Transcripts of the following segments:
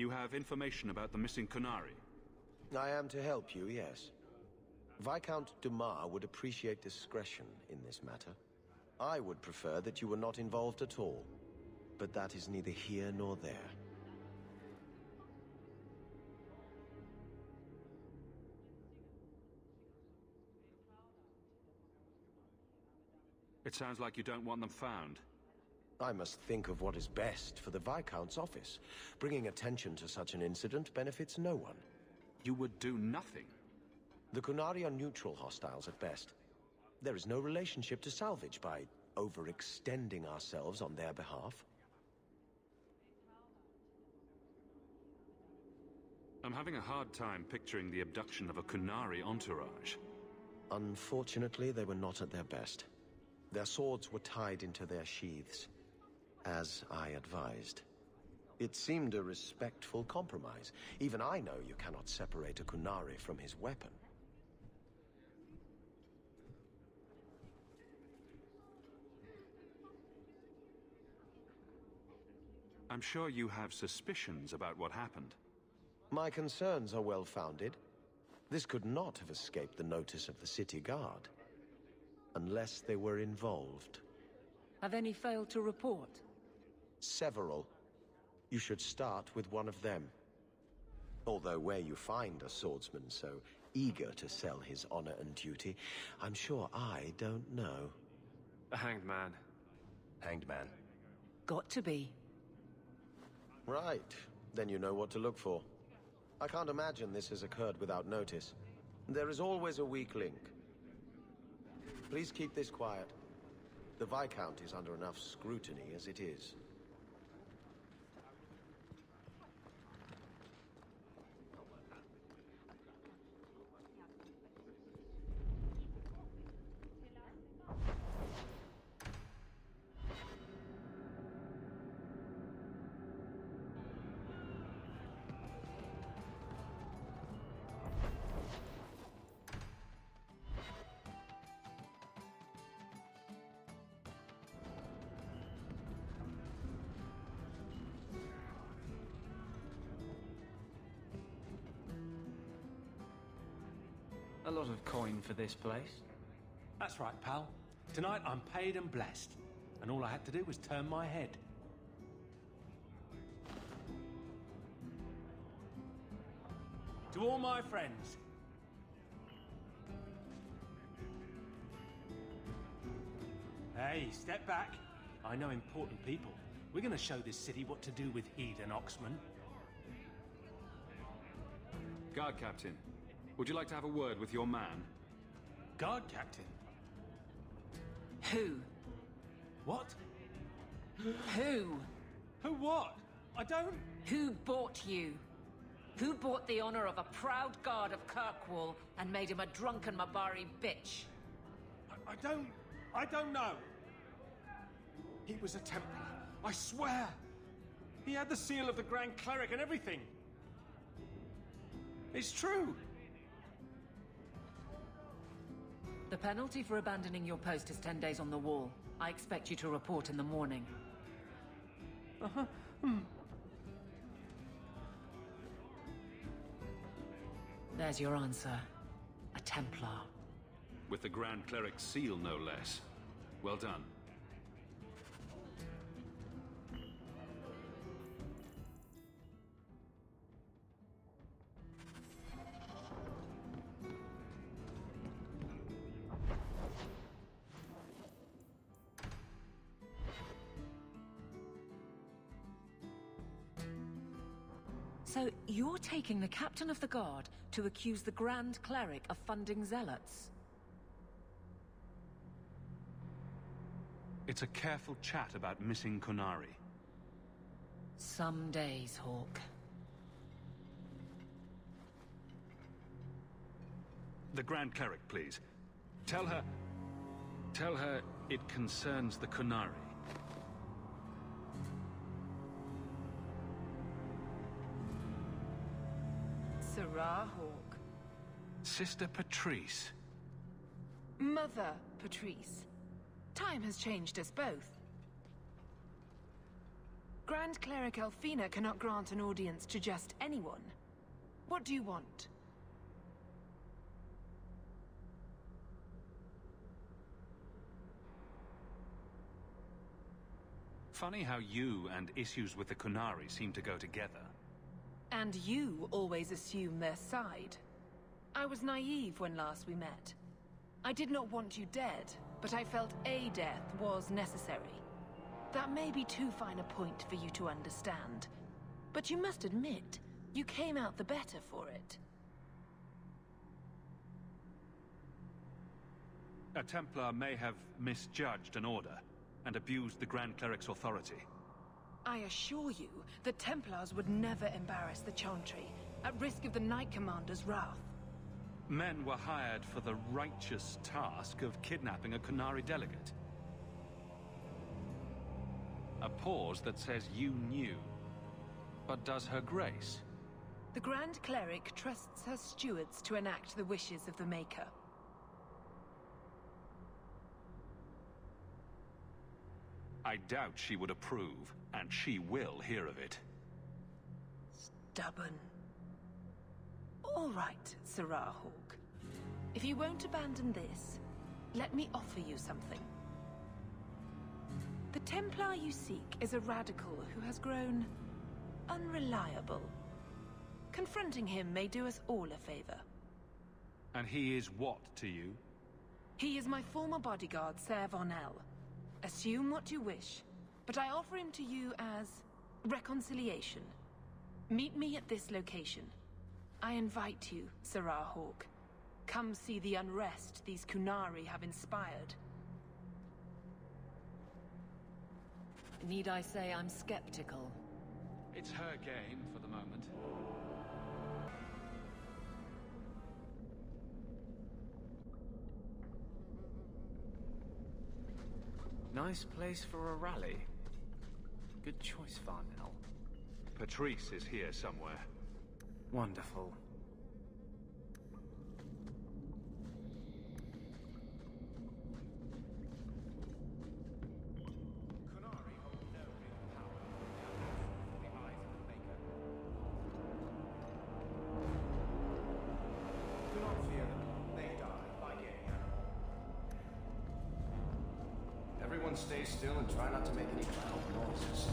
You have information about the missing qunari? I am to help you, yes. Viscount Dumas would appreciate discretion in this matter. I would prefer that you were not involved at all, but that is neither here nor there. It sounds like you don't want them found. I must think of what is best for the Viscount's office. Bringing attention to such an incident benefits no one. You would do nothing? The qunari are neutral hostiles at best. There is no relationship to salvage by overextending ourselves on their behalf. I'm having a hard time picturing the abduction of a qunari entourage. Unfortunately, they were not at their best. Their swords were tied into their sheaths, as I advised. It seemed a respectful compromise. Even I know you cannot separate a qunari from his weapon. I'm sure you have suspicions about what happened. My concerns are well-founded. This could not have escaped the notice of the city guard. Unless they were involved. Have any failed to report? Several. You should start with one of them. Although where you find a swordsman so eager to sell his honor and duty, I'm sure I don't know. A hanged man. Hanged man. Got to be. Right. Then you know what to look for. I can't imagine this has occurred without notice. There is always a weak link. Please keep this quiet. The Viscount is under enough scrutiny as it is. A lot of coin for this place. That's right, pal. Tonight I'm paid and blessed. And all I had to do was turn my head. To all my friends. Hey, step back. I know important people. We're gonna show this city what to do with heathen Oxman. Guard Captain, would you like to have a word with your man? Guard captain? Who? What? Who? Who what? I don't... Who bought you? Who bought the honor of a proud guard of Kirkwall and made him a drunken Mabari bitch? I don't know. He was a Templar, I swear. He had the seal of the Grand Cleric and everything. It's true. The penalty for abandoning your post is 10 days on the wall. I expect you to report in the morning. Uh-huh. There's your answer. A Templar. With the Grand Cleric's seal, no less. Well done. So you're taking the captain of the guard to accuse the Grand Cleric of funding zealots? It's a careful chat about missing qunari. Some days, Hawk. The Grand Cleric, please. Tell her it concerns the qunari. Sarah Hawk. Sister Patrice. Mother Patrice. Time has changed us both. Grand Cleric Elfina cannot grant an audience to just anyone. What do you want? Funny how you and issues with the qunari seem to go together. And you always assume their side. I was naive when last we met. I did not want you dead, but I felt a death was necessary. That may be too fine a point for you to understand. But you must admit, you came out the better for it. A Templar may have misjudged an order and abused the Grand Cleric's authority. I assure you, the Templars would never embarrass the Chantry, at risk of the Knight Commander's wrath. Men were hired for the righteous task of kidnapping a qunari delegate. A pause that says you knew. But does her grace? The Grand Cleric trusts her stewards to enact the wishes of the Maker. I doubt she would approve, and she will hear of it. Stubborn. All right, Sarah Hawk. If you won't abandon this, let me offer you something. The Templar you seek is a radical who has grown unreliable. Confronting him may do us all a favor. And he is what to you? He is my former bodyguard, Ser Vonel. Assume what you wish, but I offer him to you as reconciliation. Meet me at this location. I invite you, Sarah Hawk. Come see the unrest these qunari have inspired. Need I say I'm skeptical? It's her game for the moment. Nice place for a rally. Good choice, Varnell. Patrice is here somewhere. Wonderful. Qunari hold no real power in the eyes of the Maker. Do not fear them. They die like any animal. Everyone stay still and try not to make any loud noises.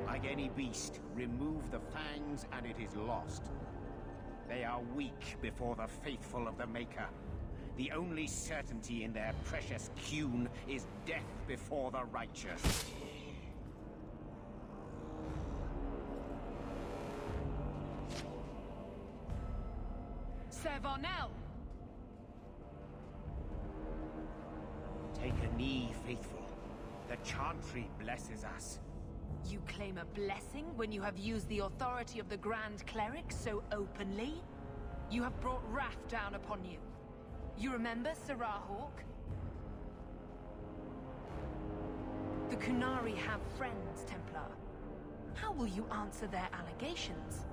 Like any beast, remove the fangs and it is lost. They are weak before the faithful of the Maker. The only certainty in their precious qun is death before the righteous. Ser Vonel! Take a knee, faithful. The Chantry blesses us. You claim a blessing when you have used the authority of the Grand Cleric so openly? You have brought wrath down upon you. You remember, Sarah Hawk? The qunari have friends, Templar. How will you answer their allegations?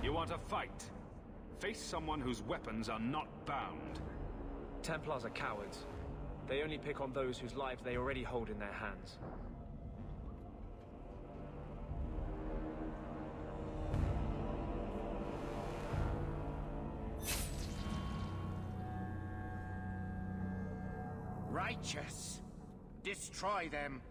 You want a fight? Face someone whose weapons are not bound. Templars are cowards. They only pick on those whose lives they already hold in their hands. Righteous! Destroy them!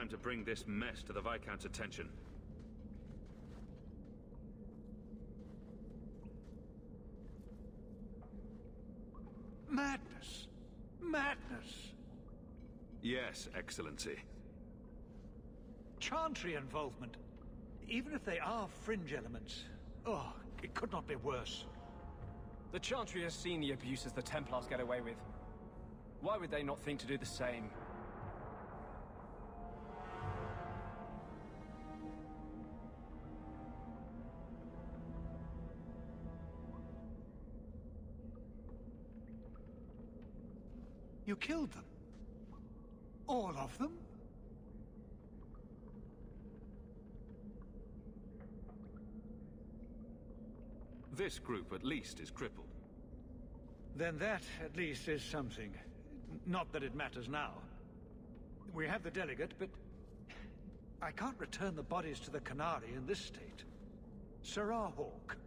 time to bring this mess to the Viscount's attention. Madness! Madness! Yes, Excellency. Chantry involvement. Even if they are fringe elements. Oh, it could not be worse. The Chantry has seen the abuses the Templars get away with. Why would they not think to do the same? You killed them? All of them? This group, at least, is crippled. Then that, at least, is something. Not that it matters now. We have the delegate, but I can't return the bodies to the qunari in this state. Sirrah Hawk,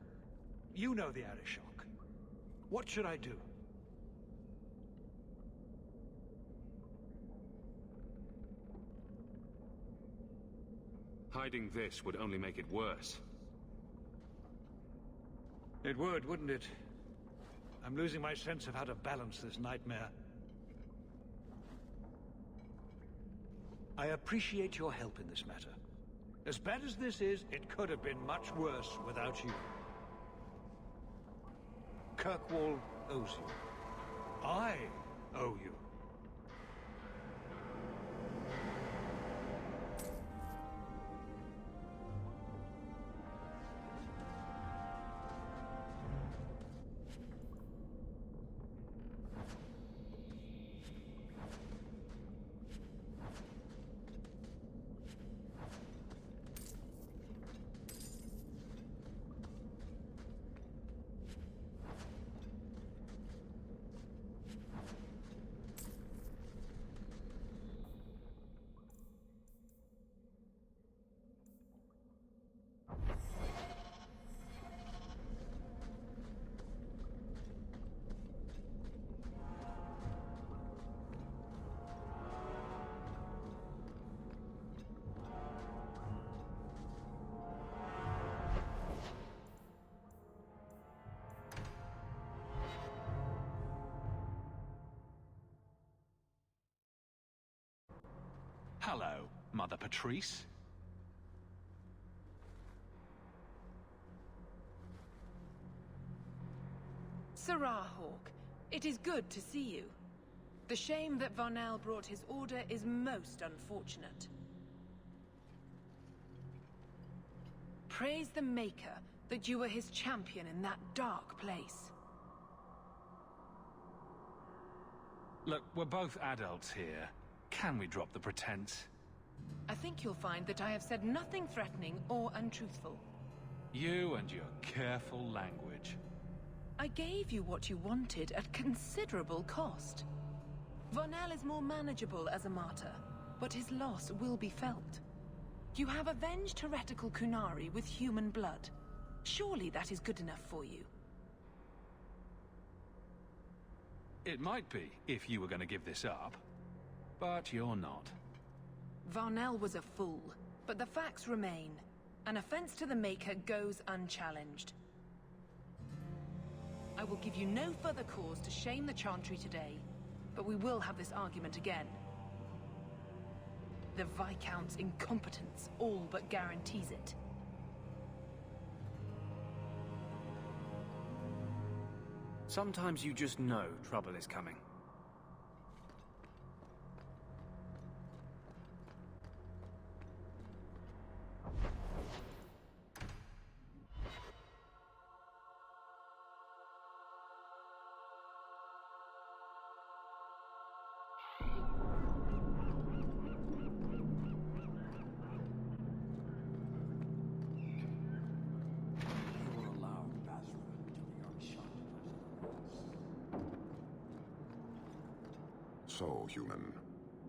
you know the Arishok. What should I do? Hiding this would only make it worse. It would, wouldn't it? I'm losing my sense of how to balance this nightmare. I appreciate your help in this matter. As bad as this is, it could have been much worse without you. Kirkwall owes you. I owe you. Hello, Mother Patrice. Sirrah Hawk, it is good to see you. The shame that Varnell brought his order is most unfortunate. Praise the Maker that you were his champion in that dark place. Look, we're both adults here. Can we drop the pretense? I think you'll find that I have said nothing threatening or untruthful. You and your careful language. I gave you what you wanted at considerable cost. Varnell is more manageable as a martyr, but his loss will be felt. You have avenged heretical qunari with human blood. Surely that is good enough for you. It might be, if you were going to give this up. But you're not. Varnell was a fool, but the facts remain. An offense to the Maker goes unchallenged. I will give you no further cause to shame the Chantry today, but we will have this argument again. The Viscount's incompetence all but guarantees it. Sometimes you just know trouble is coming. So, human,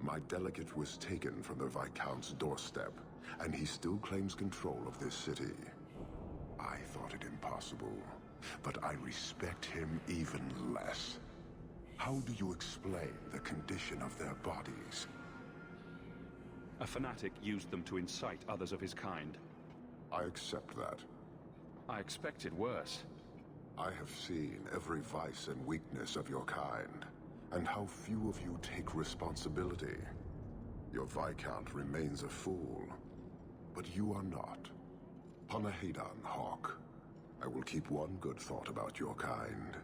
my delegate was taken from the Viscount's doorstep, and he still claims control of this city. I thought it impossible, but I respect him even less. How do you explain the condition of their bodies? A fanatic used them to incite others of his kind. I accept that. I expected worse. I have seen every vice and weakness of your kind, and how few of you take responsibility. Your Viscount remains a fool, but you are not. Panahedon, Hawk. I will keep one good thought about your kind.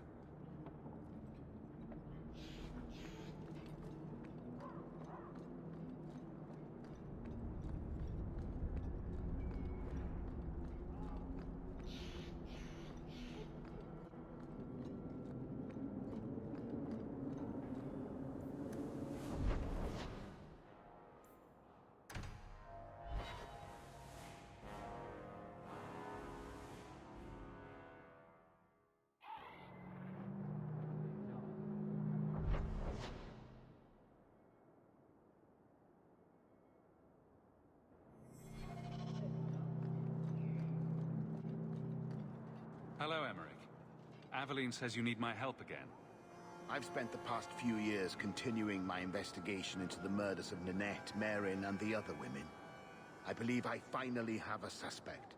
Hello, Emmerich. Aveline says you need my help again. I've spent the past few years continuing my investigation into the murders of Nanette, Marin, and the other women. I believe I finally have a suspect.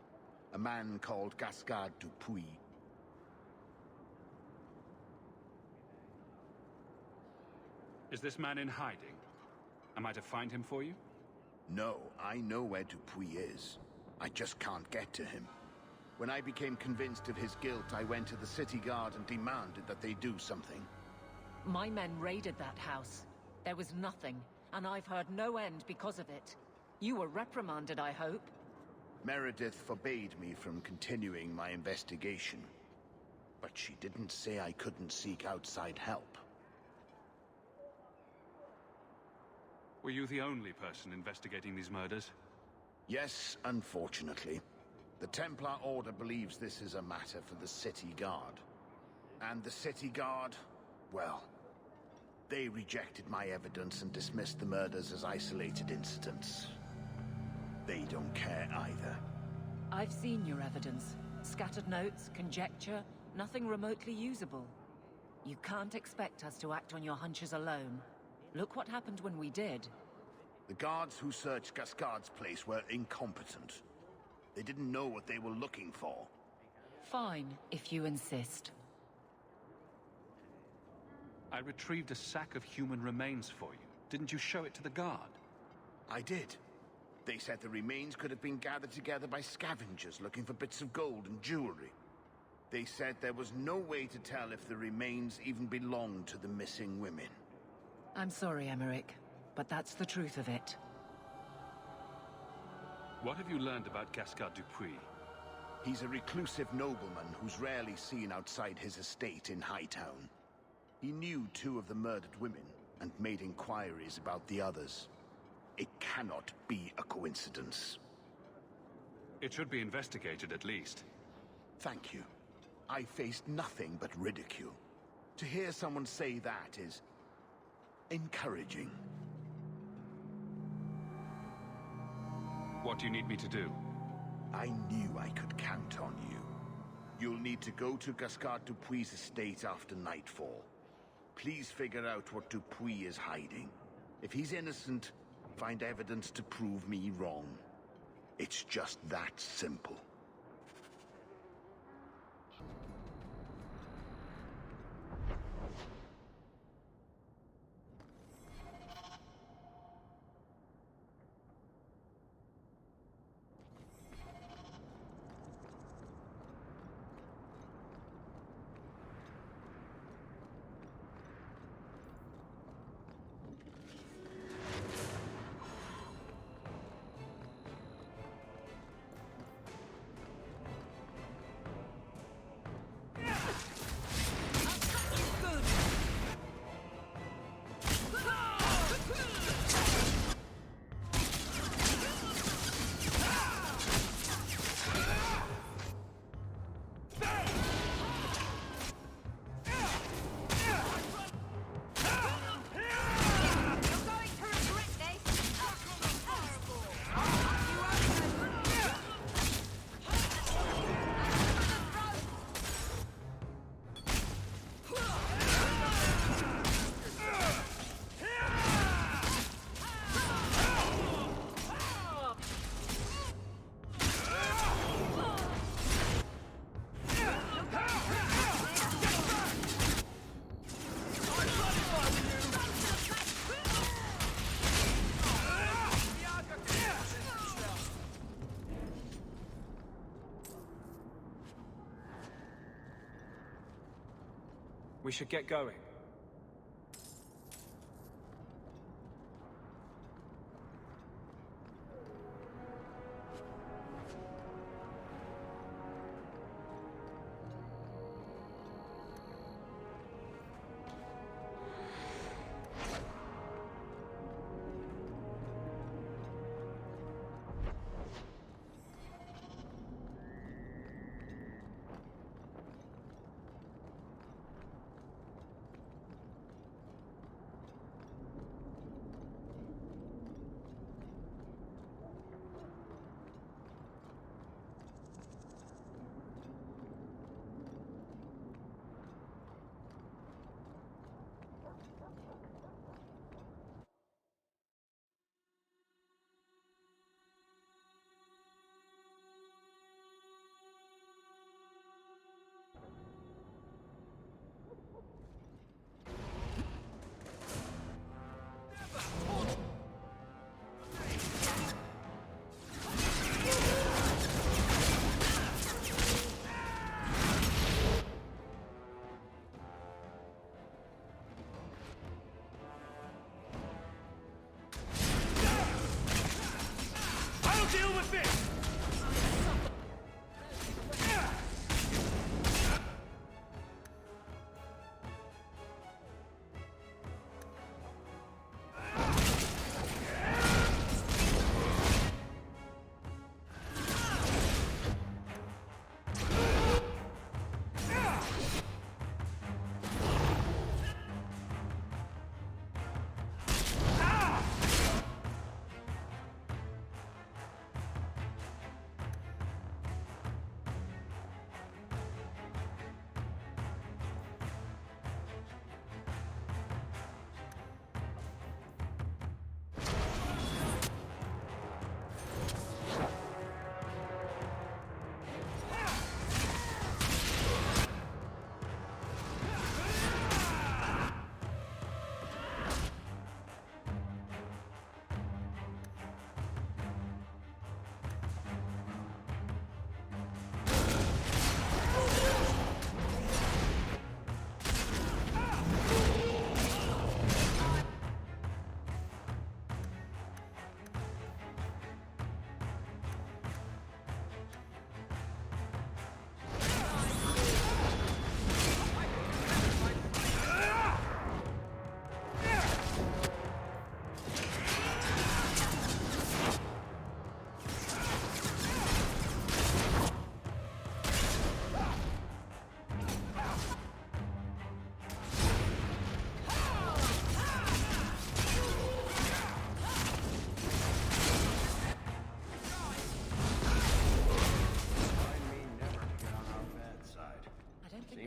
A man called Gascard Dupuis. Is this man in hiding? Am I to find him for you? No, I know where Dupuis is. I just can't get to him. When I became convinced of his guilt, I went to the city guard and demanded that they do something. My men raided that house. There was nothing, and I've heard no end because of it. You were reprimanded, I hope. Meredith forbade me from continuing my investigation. But she didn't say I couldn't seek outside help. Were you the only person investigating these murders? Yes, unfortunately. The Templar Order believes this is a matter for the City Guard. And the City Guard, well, they rejected my evidence and dismissed the murders as isolated incidents. They don't care either. I've seen your evidence. Scattered notes, conjecture, nothing remotely usable. You can't expect us to act on your hunches alone. Look what happened when we did. The guards who searched Gascard's place were incompetent. They didn't know what they were looking for. Fine, if you insist. I retrieved a sack of human remains for you. Didn't you show it to the guard? I did. They said the remains could have been gathered together by scavengers looking for bits of gold and jewelry. They said there was no way to tell if the remains even belonged to the missing women. I'm sorry, Emmerich, but that's the truth of it. What have you learned about Gascard Dupuis? He's a reclusive nobleman who's rarely seen outside his estate in Hightown. He knew 2 of the murdered women and made inquiries about the others. It cannot be a coincidence. It should be investigated at least. Thank you. I faced nothing but ridicule. To hear someone say that is encouraging. What do you need me to do? I knew I could count on you. You'll need to go to Gascard Dupuis' estate after nightfall. Please figure out what Dupuis is hiding. If he's innocent, find evidence to prove me wrong. It's just that simple. should get going. Deal with this!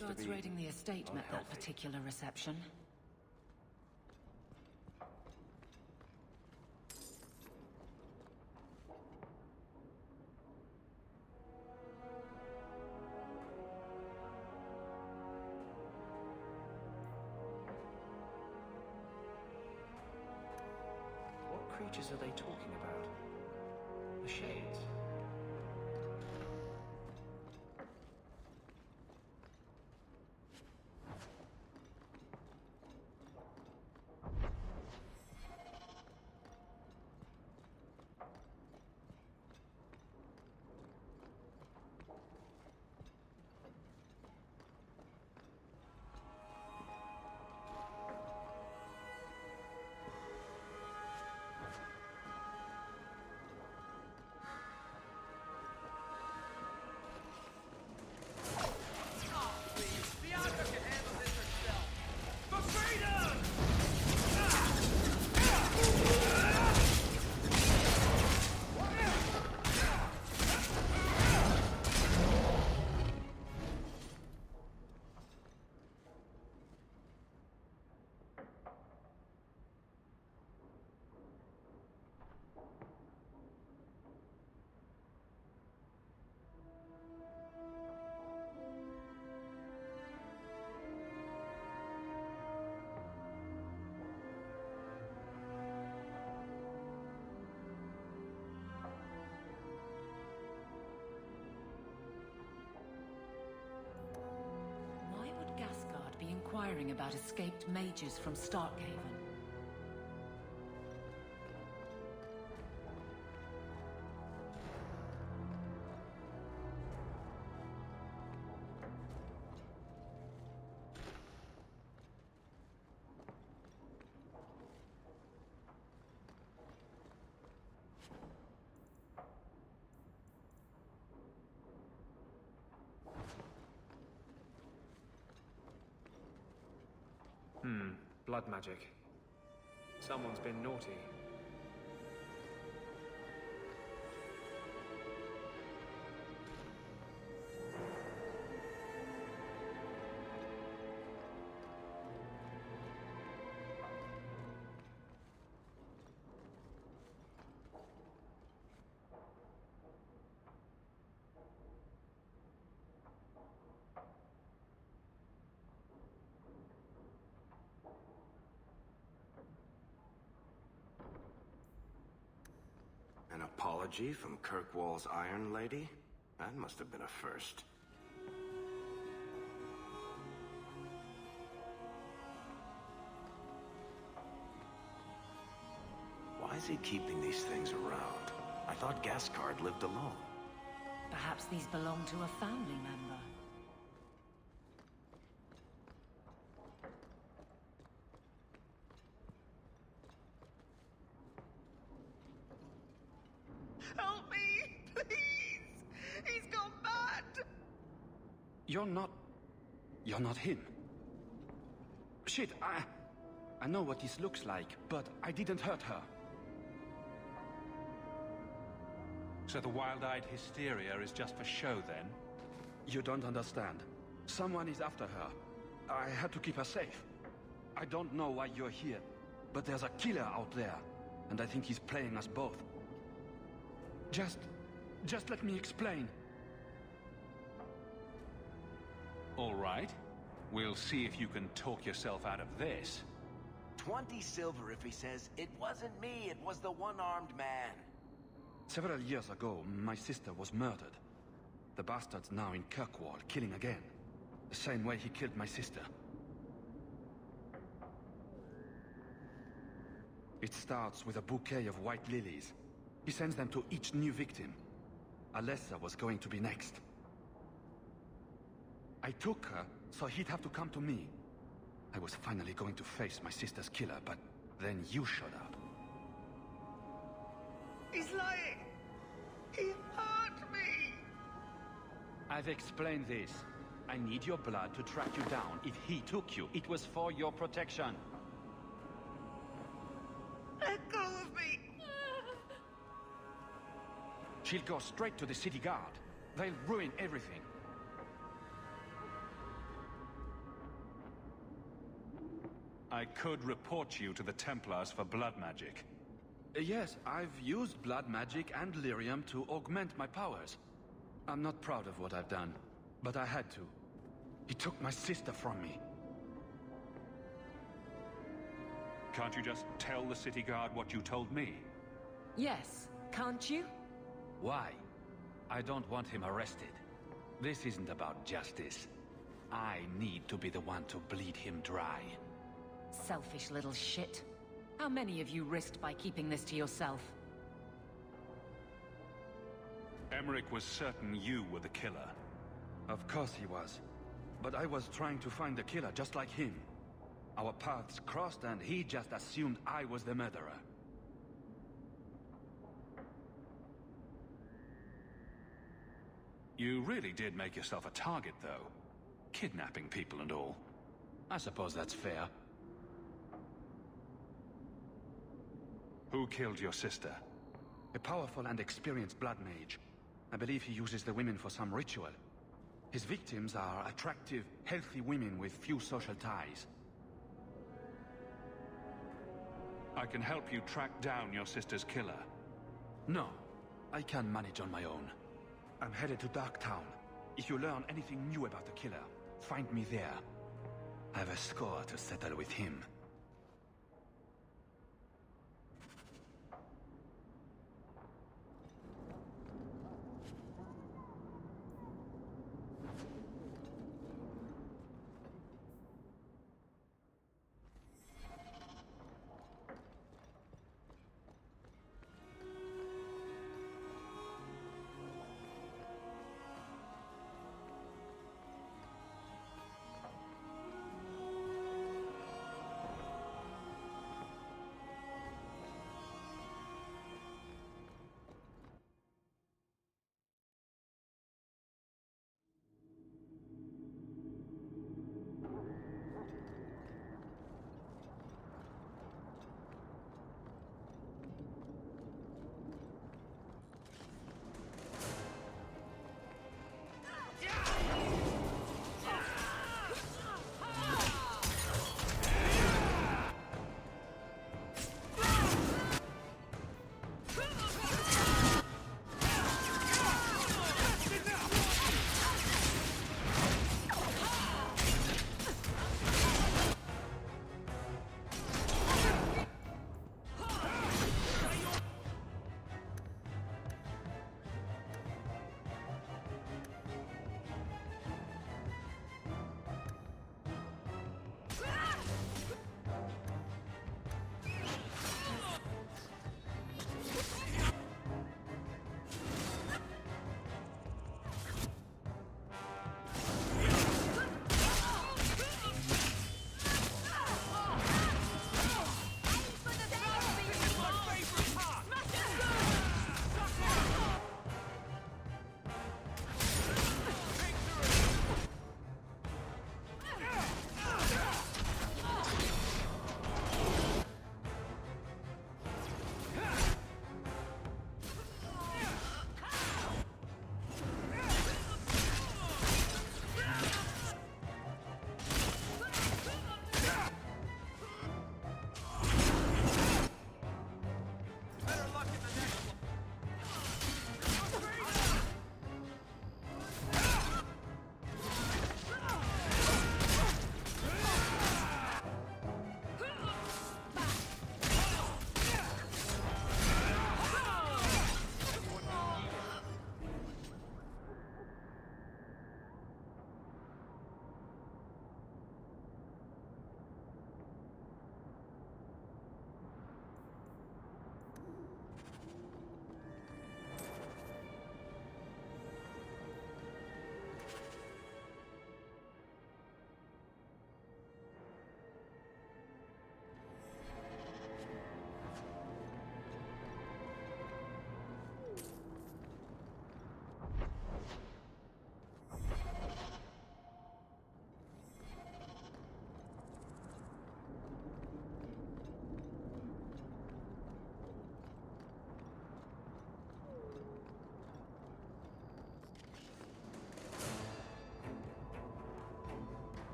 Guards raiding the estate met that particular reception. What creatures are they talking about? The Shades? hearing about escaped mages from Starkhaven. Blood magic. Someone's been naughty. An apology from Kirkwall's Iron Lady? That must have been a first. Why is he keeping these things around? I thought Gascard lived alone. Perhaps these belong to a family member. Help me! Please! He's gone mad! You're not him. Shit, I know what this looks like, but I didn't hurt her. So the wild-eyed hysteria is just for show, then? You don't understand. Someone is after her. I had to keep her safe. I don't know why you're here, but there's a killer out there, and I think he's playing us both. Just let me explain. All right. We'll see if you can talk yourself out of this. 20 silver if he says, "It wasn't me, it was the one-armed man." Several years ago, my sister was murdered. The bastard's now in Kirkwall, killing again. The same way he killed my sister. It starts with a bouquet of white lilies. He sends them to each new victim. Alessa was going to be next. I took her, so he'd have to come to me. I was finally going to face my sister's killer, but then you showed up. He's lying! He hurt me! I've explained this. I need your blood to track you down. If he took you, it was for your protection. Let go of me! She'll go straight to the city guard. They'll ruin everything. I could report you to the Templars for blood magic. Yes, I've used blood magic and lyrium to augment my powers. I'm not proud of what I've done, but I had to. He took my sister from me. Can't you just tell the city guard what you told me? Yes, can't you? Why? I don't want him arrested. This isn't about justice. I need to be the one to bleed him dry. Selfish little shit. How many of you risked by keeping this to yourself? Emmerich was certain you were the killer. Of course he was. But I was trying to find the killer just like him. Our paths crossed and he just assumed I was the murderer. You really did make yourself a target, though. Kidnapping people and all. I suppose that's fair. Who killed your sister? A powerful and experienced blood mage. I believe he uses the women for some ritual. His victims are attractive, healthy women with few social ties. I can help you track down your sister's killer. No, I can manage on my own. I'm headed to Darktown. If you learn anything new about the killer, find me there. I have a score to settle with him.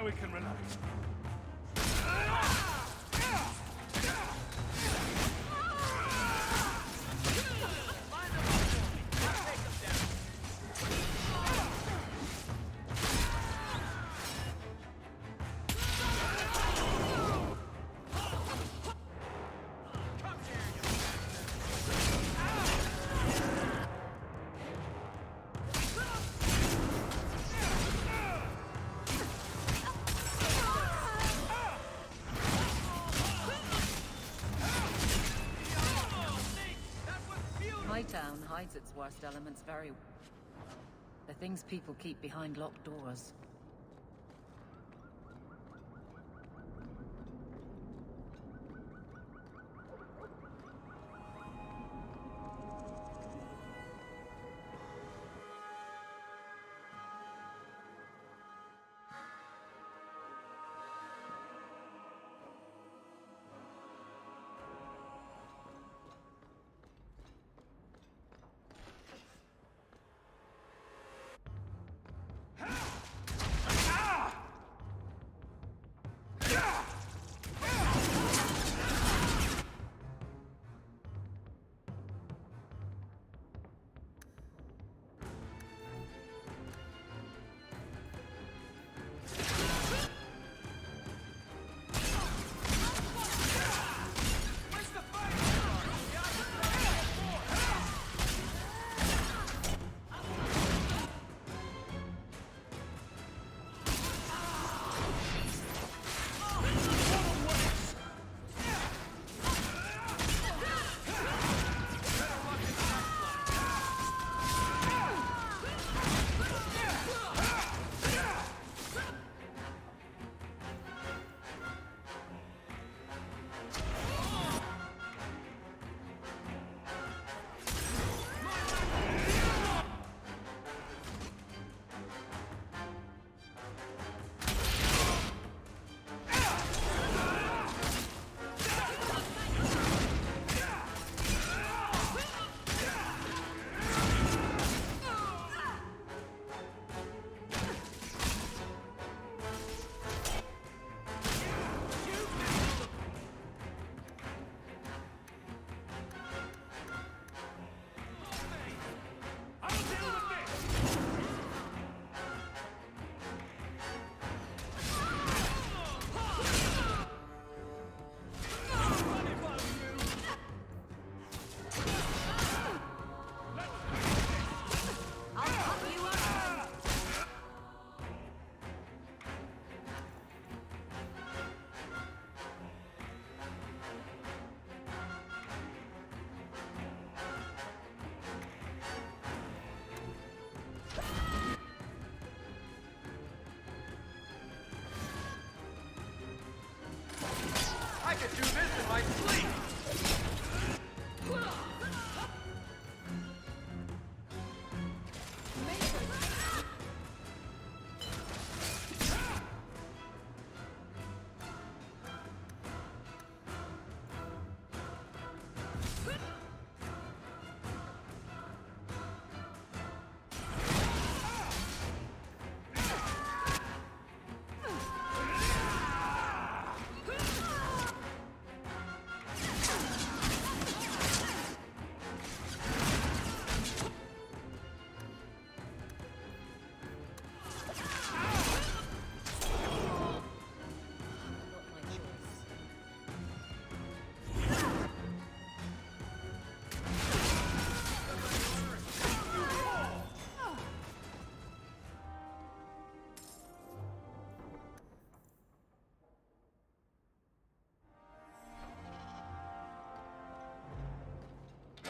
we can relax. Hightown hides its worst elements very well. The things people keep behind locked doors. I could do this in my sleep!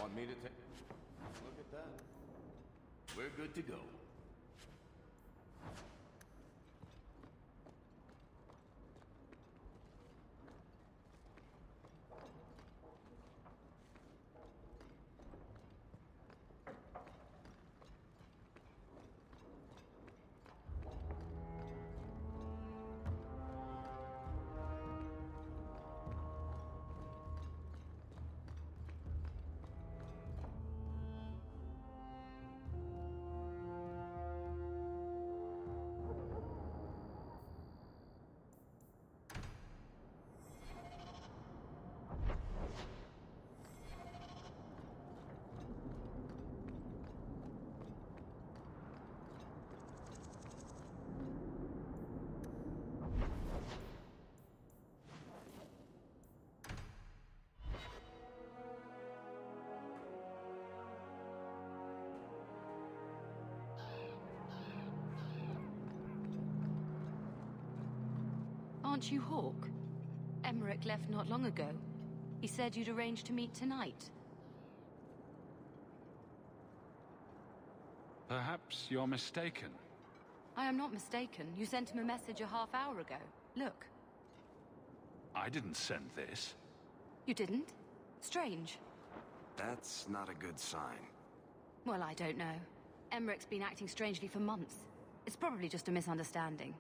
Want me to take... Look at that. We're good to go. Aren't you Hawk? Emmerich left not long ago. He said you'd arranged to meet tonight. Perhaps you're mistaken. I am not mistaken. You sent him a message a half hour ago. Look. I didn't send this. You didn't? Strange. That's not a good sign. Well, I don't know. Emmerich's been acting strangely for months. It's probably just a misunderstanding.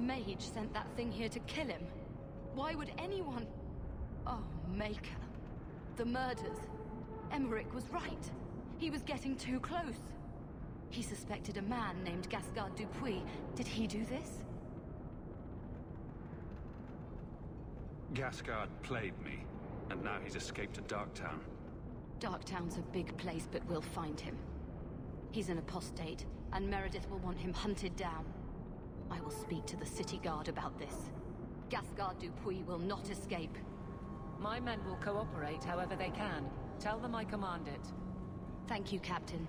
Mage sent that thing here to kill him. Why would anyone... Oh, Maker. The murders. Emmerich was right. He was getting too close. He suspected a man named Gascard Dupuis. Did he do this? Gascard played me, and now he's escaped to Darktown. Darktown's a big place, but we'll find him. He's an apostate, and Meredith will want him hunted down. I will speak to the city guard about this. Gascard Dupuis will not escape. My men will cooperate however they can. Tell them I command it. Thank you, Captain.